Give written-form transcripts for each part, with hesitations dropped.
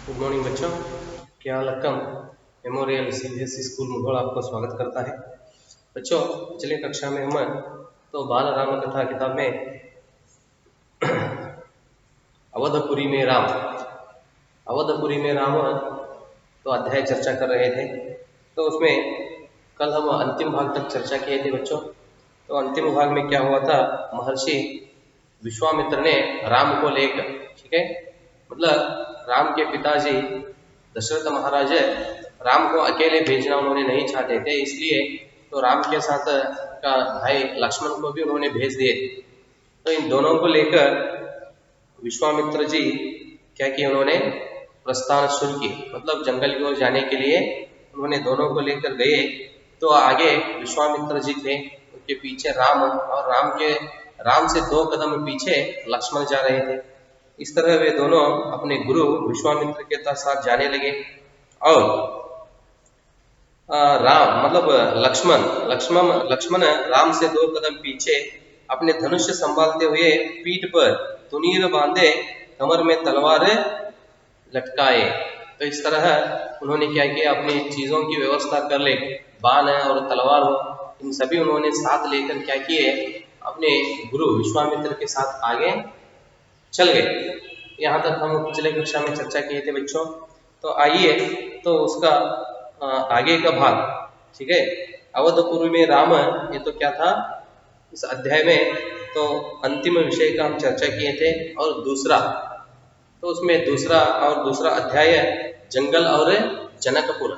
Good morning बच्चों, क्या Lakkam memorial CBSE school Mudhol आपको स्वागत करता है। बच्चों, पिछले कक्षा में हम तो बाल राम कथा किताब में अवधपुरी में राम तो अध्याय चर्चा कर रहे थे। तो उसमें कल हम अंतिम भाग तक चर्चा किए थे बच्चों। तो अंतिम भाग में क्या हुआ था, महर्षि विश्वामित्र ने राम को लेकर, ठीक है, मतलब राम के पिताजी दशरथ महाराज राम को अकेले भेजना उन्होंने नहीं चाहते थे, इसलिए तो राम के साथ का भाई लक्ष्मण को भी उन्होंने भेज दिए। तो इन दोनों को लेकर विश्वामित्र जी क्या किए, उन्होंने प्रस्थान शुरू की, मतलब जंगल की ओर जाने के लिए उन्होंने दोनों को लेकर गए। तो आगे विश्वामित्र जी थे, उनके पीछे राम, और राम से 2 कदम पीछे लक्ष्मण जा रहे थे। इस तरह वे दोनों अपने गुरु विश्वामित्र के साथ जाने लगे। और राम मतलब लक्ष्मण राम से 2 कदम पीछे अपने धनुष संभालते हुए पीठ पर तुनीर बांधे कमर में तलवार लटकाए। तो इस तरह उन्होंने क्या किया, अपनी चीजों की व्यवस्था कर ले, बाण और तलवार हो, इन सभी उन्होंने साथ लेकर क्या किए, अपने गुरु विश्वामित्र के साथ आगे चल गए। यहाँ तक हम पिछले कक्षा में चर्चा किए थे बच्चों। तो आइए तो उसका आगे का भाग, ठीक है, अवधपुरी में राम, ये तो क्या था इस अध्याय में, तो अंतिम विषय का हम चर्चा किए थे। और दूसरा, तो उसमें दूसरा अध्याय है जंगल और जनकपुर।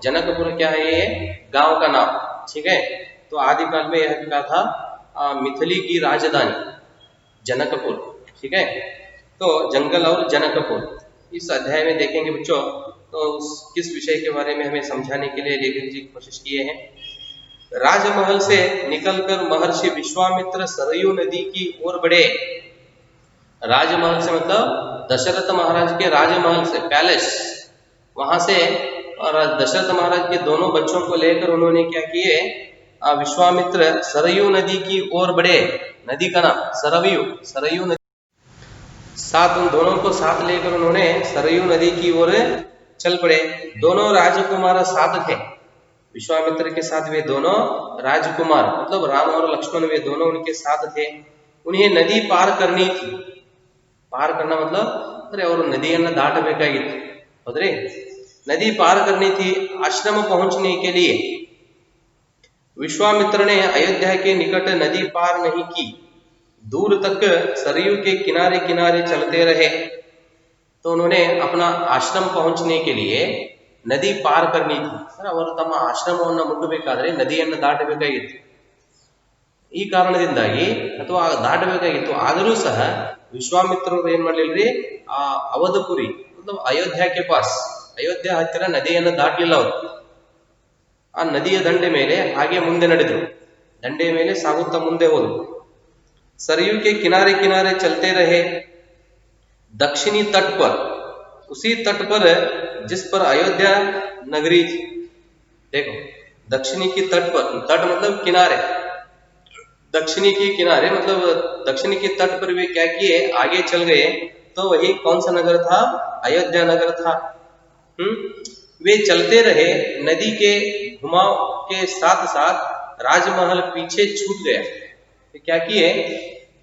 जनकपुर क्या है, ये गांव का नाम, ठीक है। तो आदिकाल में यह क्या था, मिथिली की राजधानी जनकपुर, ठीक है। तो जंगल और जनकपुर इस अध्याय में देखेंगे बच्चों। तो किस विषय के बारे में हमें समझाने के लिए लेखक जी कोशिश किए हैं। राजमहल से निकलकर महर्षि विश्वामित्र सरयू नदी की ओर बढ़े। राजमहल से मतलब दशरथ महाराज के राजमहल से, पैलेस, वहां से, और दशरथ महाराज के दोनों बच्चों को लेकर उन्होंने क्या किए, विश्वामित्र सरयू नदी की ओर बढ़े। नदी का नाम सरयू नदी, साथ उन दोनों को साथ लेकर उन्होंने सरयू नदी की ओर चल पड़े। दोनों राजकुमार साथ थे, विश्वामित्र के साथ वे दोनों राजकुमार मतलब राम और लक्ष्मण, वे दोनों उनके साथ थे। उन्हें नदी पार करनी थी। पार करना मतलब अरे और नदियन्न दाटಬೇಕಾಗಿತ್ತು, ಹೌದ್ರಿ, नदी पार करनी थी आश्रम पहुंचने के लिए। विश्वामित्र ने अयोध्या के निकट नदी पार नहीं की, दूर तक सरयू के किनारे किनारे चलते रहे। तो उन्होंने अपना आश्रम पहुंचने के लिए नदी पार करनी थी, ಅವರು ತಮ್ಮ ಆಶ್ರಮವನ್ನು ಮುಟ್ಟಬೇಕಾದ್ರೆ ನದಿಯನ್ನು ದಾಟಬೇಕಾಗಿತ್ತು। ಈ ಕಾರಣದಿಂದಾಗಿ ಅಥವಾ ದಾಟಬೇಕಾಗಿತ್ತು, ಆದರೂ ಸಹ ವಿಶ್ವಾಮಿತ್ರರು ಏನ್ ಮಾಡಲಿಲ್ರಿ, ಆ ಅವಧಪುರಿ मतलब अयोध्या के पास, ಅಯೋಧ್ಯ ಹತ್ತಿರ ನದಿಯನ್ನು ದಾಟಲಿಲ್ಲ ಅವರು। ಆ ನದಿಯ ದಂಡೆ ಮೇಲೆ ಹಾಗೆ ಮುಂದೆ ನಡೆದರು, ದಂಡೆಯ ಮೇಲೆ ಸಾಗುತ್ತಾ ಮುಂದೆ ಹೋದರು। सरयू के किनारे किनारे चलते रहे। दक्षिणी तट पर, उसी तट पर जिस पर अयोध्या नगरी थी, देखो दक्षिणी की तट पर, तट मतलब किनारे, दक्षिणी के किनारे मतलब दक्षिणी के तट पर वे क्या किए, आगे चल गए। तो वही कौन सा नगर था, अयोध्या नगर था। वे चलते रहे, नदी के घुमाव के साथ साथ राजमहल पीछे छूट गया। तो क्या किए,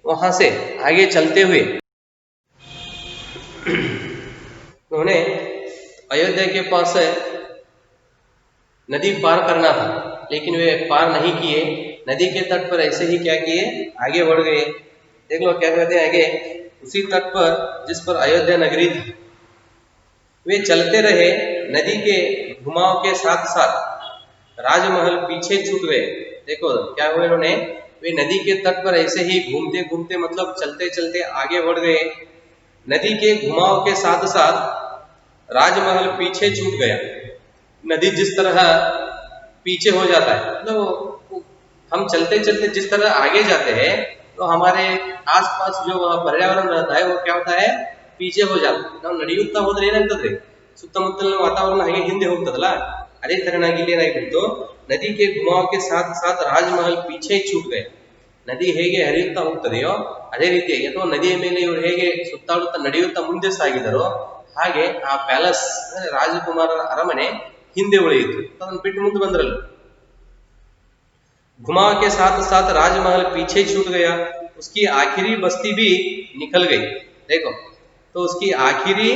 वहां से आगे चलते हुए उन्होंने अयोध्या के पास नदी पार करना था, लेकिन वे पार नहीं किए। नदी के तट पर ऐसे ही क्या किए, आगे बढ़ गए। देख लो क्या कहते हैं आगे, उसी तट पर जिस पर अयोध्या नगरी थी, वे चलते रहे, नदी के घुमाव के साथ साथ राजमहल पीछे छूट गए। देखो क्या हुआ, इन्होंने वे नदी के तट पर ऐसे ही घूमते घूमते मतलब चलते चलते आगे बढ़ गए। नदी के घुमाव के साथ साथ राजमहल पीछे छूट गया। नदी जिस तरह पीछे हो जाता है, मतलब हम चलते चलते जिस तरह आगे जाते हैं तो हमारे आसपास जो पर्यावरण रहता है वो क्या होता है, पीछे हो जाता है। ನಾವು ನಡೆಯುತ್ತಾ ಹೋದ್ರೆ ಏನಾಗ್ತದೆ, ಸುತ್ತಮುತ್ತಲಿನ ವಾತಾವರಣ ಹಾಗೆ ಹಿಂದೆ ಹೋಗ್ತದಲ್ಲ, ಅದೇ ತರನಾಗಿ ಏನಾಗಿತ್ತು, नदी के घुमाव के साथ साथ राजमहल पीछे छूट गए। ನದಿ ಹೇಗೆ ಹರಿಯುತ್ತಾ ಹೋಗ್ತದೆಯೋ ಅದೇ ರೀತಿಯಾಗಿ, ಅಥವಾ ನದಿಯ ಮೇಲೆ ಇವರು ಹೇಗೆ ಸುತ್ತಾಡುತ್ತಾ ನಡೆಯುತ್ತಾ ಮುಂದೆ ಸಾಗಿದರೋ ಹಾಗೆ ಆ ಪ್ಯಾಲೇಸ್ ಅಂದ್ರೆ ರಾಜಕುಮಾರರ ಅರಮನೆ ಹಿಂದೆ ಉಳಿಯಿತು, ಅದನ್ನು ಬಿಟ್ಟು ಮುಂದೆ ಬಂದ್ರಲ್ಲ. घुमा के साथ साथ राजमहल पीछे छूट गया, उसकी आखिरी बस्ती भी निकल गई। देखो, तो उसकी आखिरी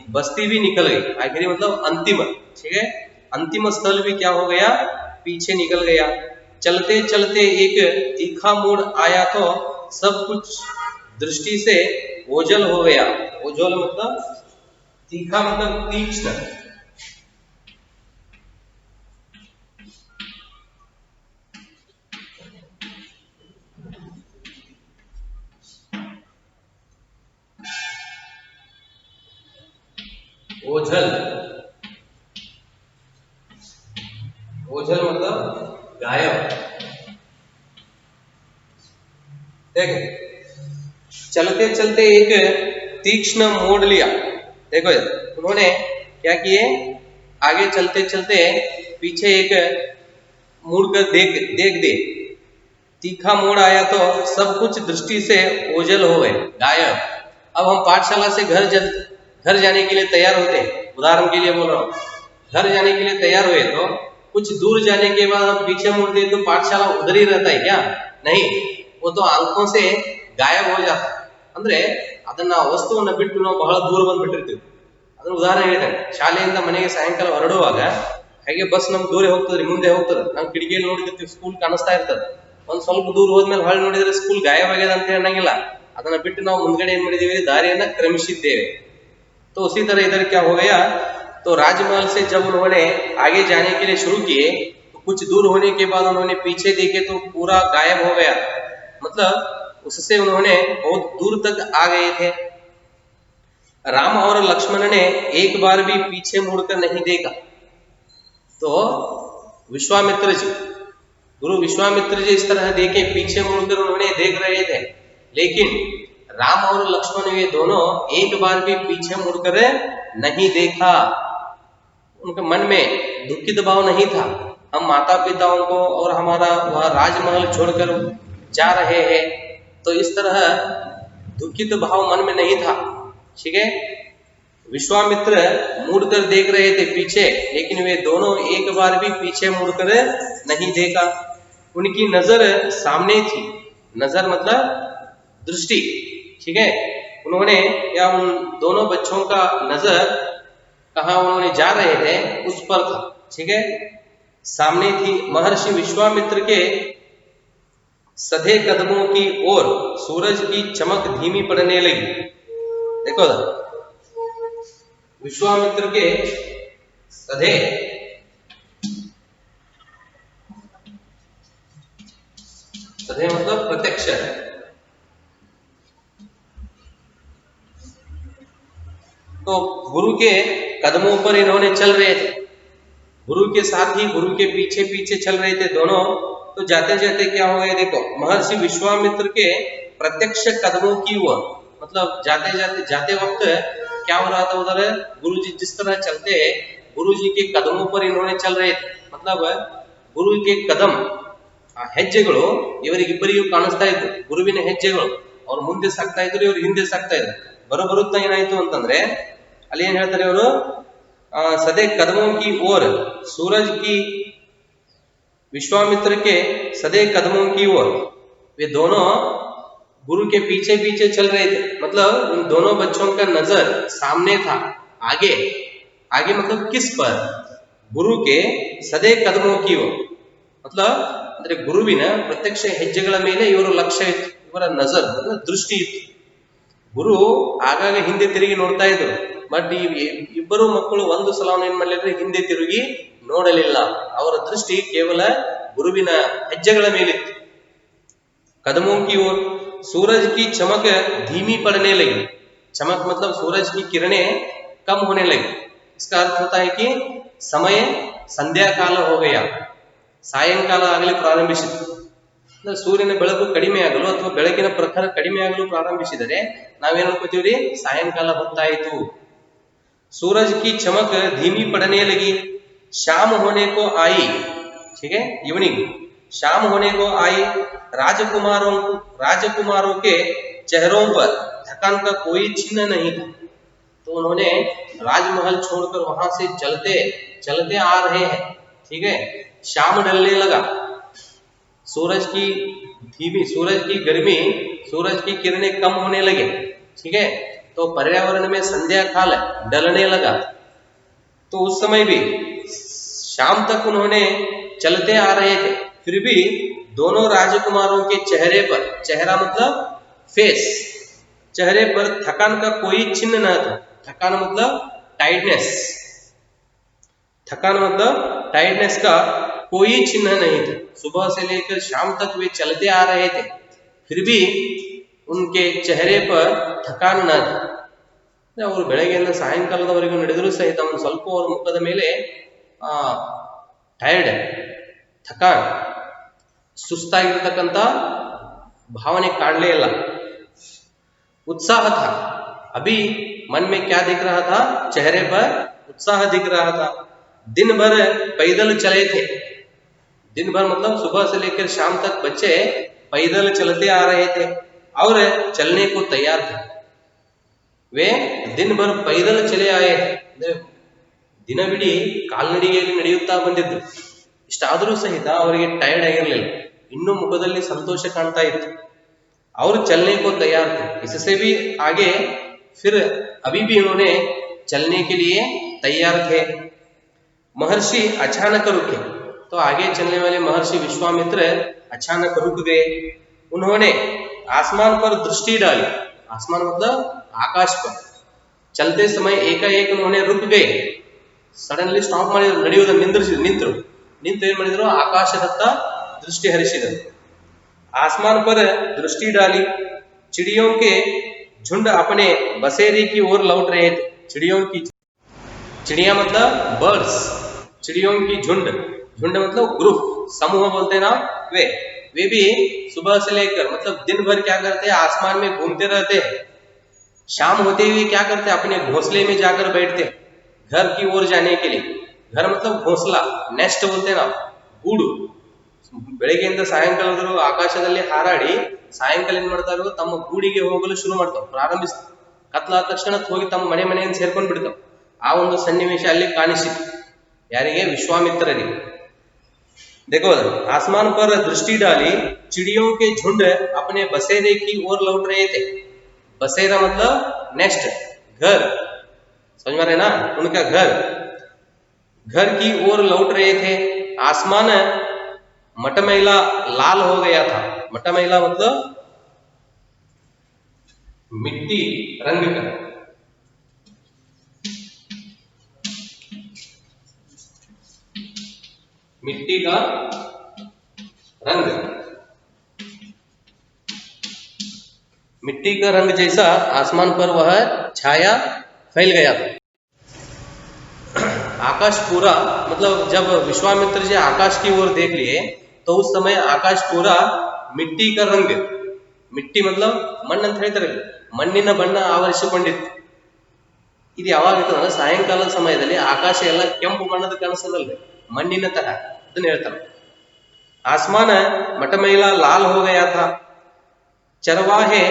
बस्ती भी निकल गई, आखिरी मतलब अंतिम, ठीक है, अंतिम स्थल भी क्या हो गया, पीछे निकल गया। चलते चलते एक तीखा मोड़ आया तो सब कुछ दृष्टि से ओझल हो गया। ओझल मतलब तीखा मतलब तीक्ष्ण, ओझल, ओझल मतलब गायब। देखो, चलते चलते एक तीक्ष्ण मोड़ लिया। देखो उन्होंने क्या किए, आगे चलते चलते पीछे एक मुड़ कर देख दे, तीखा मोड़ आया तो सब कुछ दृष्टि से ओझल हो गए, गायब। अब हम पाठशाला से घर जाने के लिए तैयार होते हैं, उदाहरण के लिए बोल रहा हूँ, घर जाने के लिए तैयार हुए तो कुछ दूर जाने के बाद हम पीछे मुड़ते तो पाठशाला उधर ही रहता है क्या? नहीं, वो तो आंखों से गायब हो जाता। ಅಂದ್ರೆ ಅದನ್ನ ವಸ್ತುವನ್ನ ಬಿಟ್ಟು ನಾವು ಬಹಳ ದೂರ ಬಂದ್ಬಿಟ್ಟಿರ್ತೀವಿ. ಅದನ್ನ ಉದಾಹರಣೆ ಹೇಳಿದ್ದೇನೆ, ಶಾಲೆಯಿಂದ ಮನೆಗೆ ಸಾಯಂಕಾಲ ಹೊರಡುವಾಗ ಹಾಗೆ ಬಸ್ ನಮ್ಗೆ ದೂರ ಹೋಗ್ತದ್ರಿ, ಮುಂದೆ ಹೋಗ್ತದೆ, ನಾವು ಕಿಟಕಿಯಲ್ಲಿ ನೋಡಿರ್ತೀವಿ ಸ್ಕೂಲ್ ಕಾಣಿಸ್ತಾ ಇರ್ತದೆ, ಒಂದ್ ಸ್ವಲ್ಪ ದೂರ ಹೋದ್ಮೇಲೆ ಹೊಳ್ಳಿ ನೋಡಿದ್ರೆ ಸ್ಕೂಲ್ ಗಾಯಬ್ ಆಗ್ಯದ ಅಂತ ಹೇಳಂಗಿಲ್ಲ, ಅದನ್ನ ಬಿಟ್ಟು ನಾವು ಮುಂದ್ಗಡೆ ಏನ್ ಮಾಡಿದೀವಿ, ದಾರಿಯನ್ನ ಕ್ರಮಿಸಿದ್ದೇವೆ। तो उसी तरह इधर क्या हो गया, तो राजमहल से जब उन्होंने आगे जाने के लिए शुरू किए तो कुछ दूर होने के बाद उन्होंने पीछे देखे तो पूरा गायब हो गया, मतलब उससे उन्होंने बहुत दूर तक आ गए थे। राम और लक्ष्मण ने एक बार भी पीछे मुड़कर नहीं देखा। तो विश्वामित्र जी, गुरु विश्वामित्र जी इस तरह देखे, पीछे मुड़कर उन्होंने देख रहे थे, लेकिन राम और लक्ष्मण ये दोनों एक बार भी पीछे मुड़कर नहीं देखा। उनके मन में दुखित भाव नहीं था, हम माता पिताओं को और हमारा वह राजमहल छोड़कर जा रहे हैं, तो इस तरह दुखित भाव मन में नहीं था, ठीक है। विश्वामित्र मुड़कर देख रहे थे पीछे, लेकिन वे दोनों एक बार भी पीछे मुड़कर नहीं देखा। उनकी नजर सामने थी, नजर मतलब दृष्टि, ठीक है। उन्होंने या उन दोनों बच्चों का नजर कहाँ उन्होंने जा रहे थे उस पर था, ठीक है, सामने थी। महर्षि विश्वामित्र के सधे कदमों की ओर सूरज की चमक धीमी पड़ने लगी। देखो विश्वामित्र के सधे मतलब प्रत्यक्ष, तो गुरु के कदमों पर इन्होंने चल रहे थे, गुरु के साथ ही गुरु के पीछे पीछे चल रहे थे दोनों। तो जाते जाते क्या हो गया, देखो महर्षि विश्वामित्र के प्रत्यक्ष कदमों की ओर, मतलब जाते वक्त क्या हो रहा था, उधर गुरु जी जिस तरह चलते हैं गुरु जी के कदमों पर इन्होंने चल रहे थे, मतलब गुरु के कदम ಹೆಜ್ಜೆಗಳು ಇವರಿಗಿಬ್ಬರಿಗೂ ಕಾಣಿಸ್ತಾ ಇತ್ತು, ಗುರುವಿನ ಹೆಜ್ಜೆಗಳು, ಅವ್ರು ಮುಂದೆ ಸಾಗ್ತಾ ಇದ್ರು, ಇವ್ರು ಹಿಂದೆ ಸಾಗ್ತಾ ಇದ್ರು। ಬರುತ್ತಾ ಏನಾಯ್ತು ಅಂತಂದ್ರೆ ಅಲ್ಲಿ ಏನ್ ಹೇಳ್ತಾರೆ ಅವರು, सधे कदमों की ओर सूरज की, विश्वामित्र के सधे कदमों की ओर, वे दोनों गुरु के पीछे पीछे चल रहे थे, मतलब उन दोनों बच्चों का नजर सामने था, आगे आगे मतलब किस पर, गुरु के सधे कदमों की ओर, मतलब ಅಂದ್ರೆ ಗುರುವಿನ ಪ್ರತ್ಯಕ್ಷ ಹೆಜ್ಜೆಗಳ ಮೇಲೆ ಇವರ ಲಕ್ಷ್ಯ ಇತ್ತು, ಇವರ ನಜರ್ ಅಂದ್ರೆ ದೃಷ್ಟಿ ಇತ್ತು। ಗುರು ಆಗಾಗ ಹಿಂದೆ ತಿರುಗಿ ನೋಡ್ತಾ ಇದ್ರು, ಬಟ್ ಈ ಇಬ್ಬರು ಮಕ್ಕಳು ಒಂದು ಸಲ ಏನ್ ಮಾಡಲಿಲ್ಲ, ಹಿಂದೆ ತಿರುಗಿ ನೋಡಲಿಲ್ಲ, ಅವರ ದೃಷ್ಟಿ ಕೇವಲ ಗುರುವಿನ ಹೆಜ್ಜೆಗಳ ಮೇಲಿತ್ತು। कदमों की ओर सूरज की चमक धीमी पड़ने लगी, चमक मतलब सूरज की किरणें कम होने लगी। इसका अर्थ होता है कि समय संध्या काल हो गया, ಸಾಯಂಕಾಲ ಆಗಲಿ ಪ್ರಾರಂಭಿಸಿತು, ಸೂರ್ಯನ ಬೆಳಕು ಕಡಿಮೆ ಆಗಲು ಅಥವಾ ಬೆಳಕಿನ ಪ್ರಖರ ಕಡಿಮೆ ಆಗಲು ಪ್ರಾರಂಭಿಸಿದರೆ ನಾವೇನ್ ಅನ್ಕೋತೀವ್ರಿ, ಸಾಯಂಕಾಲ ಹೊತ್ತಾಯಿತು। सूरज की चमक धीमी पड़ने लगी, शाम होने को आई, ठीक है, इवनिंग, शाम होने को आई, राजकुमारों के चेहरों पर थकान का कोई चिन्ह नहीं था। तो उन्होंने राजमहल छोड़कर वहां से चलते चलते आ रहे हैं, ठीक है। शाम ढलने लगा, सूरज की गर्मी, सूरज की किरणें कम होने लगे, ठीक है। तो पर्यावरण में संध्या काल ढलने लगा। तो उस समय भी शाम तक उन्होंने चलते आ रहे थे, फिर भी दोनों राजकुमारों के चेहरे पर, चेहरा मतलब फेस, चेहरे पर थकान का कोई चिन्ह न था। थकान मतलब टाइटनेस, थकान मतलब टाइटनेस का कोई चिन्ह नहीं था। सुबह से लेकर शाम तक वे चलते आ रहे थे, फिर भी उनके चेहरे पर ಥಕಾನ್ न था। ಅವರು ಬೆಳಗ್ಗೆಯಿಂದ ಸಾಯಂಕಾಲದವರೆಗೂ ನಡೆದರೂ ಸಹಿತ ಒಂದು ಸ್ವಲ್ಪ ಅವರ ಮುಖದ ಮೇಲೆ ಟೈರ್ಡ್, ಥಕಾನ್, ಸುಸ್ತಾಗಿರ್ತಕ್ಕಂಥ ಭಾವನೆ ಕಾಣಲೇ ಇಲ್ಲ। उत्साह था, अभी मन में क्या दिख रहा था, चेहरे पर उत्साह दिख रहा था। दिन भर पैदल चले थे, दिन भर मतलब सुबह से लेकर शाम तक बच्चे पैदल चलते आ रहे थे और चलने को तैयार थे। वे दिन भर पैदल चले आए, ದಿನವಿಡೀ ಕಾಲ್ನಡಿಗೆಯಲ್ಲಿ ನಡೆಯುತ್ತಾ ಬಂದಿದ್ರು। ಇಷ್ಟಾದರೂ ಸಹಿತ ಅವರಿಗೆ ಟೈರ್ಡ್ ಆಗಿರಲಿಲ್ಲ, ಇನ್ನೂ ಮುಖದಲ್ಲಿ ಸಂತೋಷ ಕಾಣ್ತಾ ಇತ್ತು। और चलने को तैयार थे, इससे भी आगे फिर अभी भी उन्होंने चलने के लिए तैयार थे। महर्षि अचानक रुके, तो आगे चलने वाले महर्षि विश्वामित्र अचानक रुक गए। उन्होंने आसमान पर दृष्टि डाली, आसमान मतलब आकाश पर। चलते समय एकाएक उन्होंने रुक गए, सडनली स्टॉप ಮಾಡಿದ್ರು, ನಡೆಯುವುದನ್ನು ನಿಂತರು, ಏನ್ ಮಾಡಿದ್ರು, ಆಕಾಶದತ್ತ ದೃಷ್ಟಿ ಹರಿಸಿದರು। आसमान पर दृष्टि डाली, चिड़ियों के झुंड अपने बसेरे की ओर लौट रहे थे। चिड़िया मतलब बर्ड्स, चिड़ियों की झुंड, झुंड मतलब ग्रुप, समूह बोलते हैं ना, वे भी सुबह से लेकर मतलब दिन भर क्या करते हैं, आसमान में घूमते रहते हैं। शाम होते हुए क्या करते हैं, अपने घोंसले में जाकर बैठते हैं घर की ओर जाने के लिए। घर मतलब घोंसला, नेस्ट बोलते हैं ना, गूಡು। ಬೆಳಗ್ಗೆಯಿಂದ ಸಾಯಂಕಾಲದವರೆಗೂ ಆಕಾಶದಲ್ಲಿ ಹಾರಾಡಿ ಸಾಯಂಕಾಲ ಏನ್ ಮಾಡ್ತಾರೋ, ತಮ್ಮ ಗೂಡಿಗೆ ಹೋಗಲು ಶುರು ಮಾಡ್ತಾವ, ಪ್ರಾರಂಭಿಸ್ತಾವ। ಕತ್ಲಾದ ತಕ್ಷಣ ಹೋಗಿ ತಮ್ಮ ಮನೆಯನ್ನು ಸೇರ್ಕೊಂಡು ಬಿಡ್ತಾವ। ಆ ಒಂದು ಸನ್ನಿವೇಶ ಅಲ್ಲಿ ಕಾಣಿಸಿತು, ಯಾರಿಗೆ, ವಿಶ್ವಾಮಿತ್ರರಿಗೆ। देखो, आसमान पर दृष्टि डाली, चिड़ियों के झुंड अपने बसेरे की ओर लौट रहे थे। बसेरा मतलब नेस्ट, घर, समझ में रहे ना, उनका घर की ओर लौट रहे थे। आसमान मटमैला लाल हो गया था। मटमैला मतलब मिट्टी रंग का, मिट्टी का रंग, मिट्टी का रंग जैसा आसमान पर वह छाया फैल गया था। आकाश पूरा मतलब जब विश्वामित्र जी आकाश की ओर देख लिए तो उस समय आकाश पूरा मिट्टी का रंग, मिट्टी मतलब ಮಣ್ಣು ಅಂತ ಹೇಳ್ತಾರೆ, ಮಣ್ಣಿನ ಬಣ್ಣ ಆವರಿಸಿಕೊಂಡಿತ್ತು। ಇದು ಯಾವಾಗಿರ್ತದೆ, ಸಾಯಂಕಾಲದ ಸಮಯದಲ್ಲಿ ಆಕಾಶ ಎಲ್ಲ ಕೆಂಪು ಬಣ್ಣದ ಕಾಣಿಸೋದಲ್ರಿ, ಮಣ್ಣಿನ ತರ, ಅದನ್ನ ಹೇಳ್ತಾರೆ। आसमान मटमैला लाल हो गया था। चरवाहे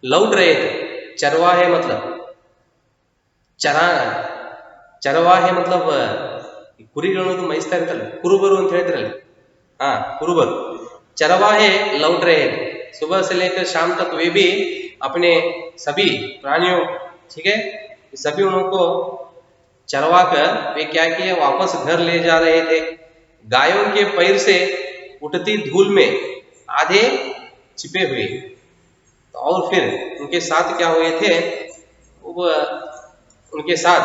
लौट रहे थे। चरवाहे मतलब ಚರವಾಹೆ मतलब ಕುರಿಗಳನ್ನು ಮೈಸ್ತಾ ಇರ್ತಾರೆ, ಕುರುಬರು ಅಂತ ಹೇಳ್ತಾರಲ್ಲ, कुरुबर। चरवाहे लौट रहे थे। सुबह से लेकर शाम तक वे भी अपने सभी प्राणियों, ठीक है, सभी उनको चरवा कर वे क्या किए, वापस घर ले जा रहे थे। गायों के पैर से उठती धूल में आधे छिपे हुए, और फिर उनके साथ क्या हुए थे, उनके साथ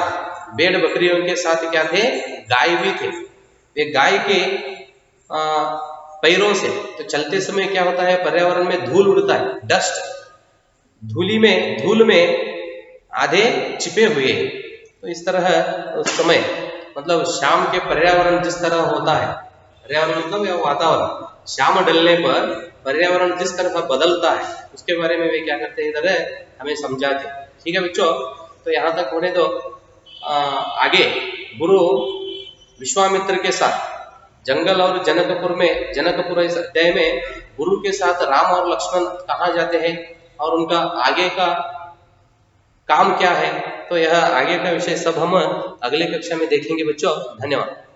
भेड़ बकरियों के साथ क्या थे, गाय भी थे। वे गाय के पैरों से, तो चलते समय क्या होता है, पर्यावरण में धूल उड़ता है, डस्ट, धूल में आधे छिपे हुए। तो इस तरह उस समय मतलब शाम के पर्यावरण जिस तरह होता है, पर्यावरण मतलब यह वातावरण, शाम ढलने पर पर्यावरण जिस तरह बदलता है उसके बारे में वे क्या करते हैं, इधर हमें समझाते। ठीक है बच्चों, तो यहाँ तक होने दो। आगे गुरु विश्वामित्र के साथ जंगल और जनकपुर में, जनकपुर इस अध्याय में गुरु के साथ राम और लक्ष्मण कहाँ जाते हैं और उनका आगे का काम क्या है, तो यह आगे का विषय सब हम अगले कक्षा में देखेंगे बच्चों। धन्यवाद।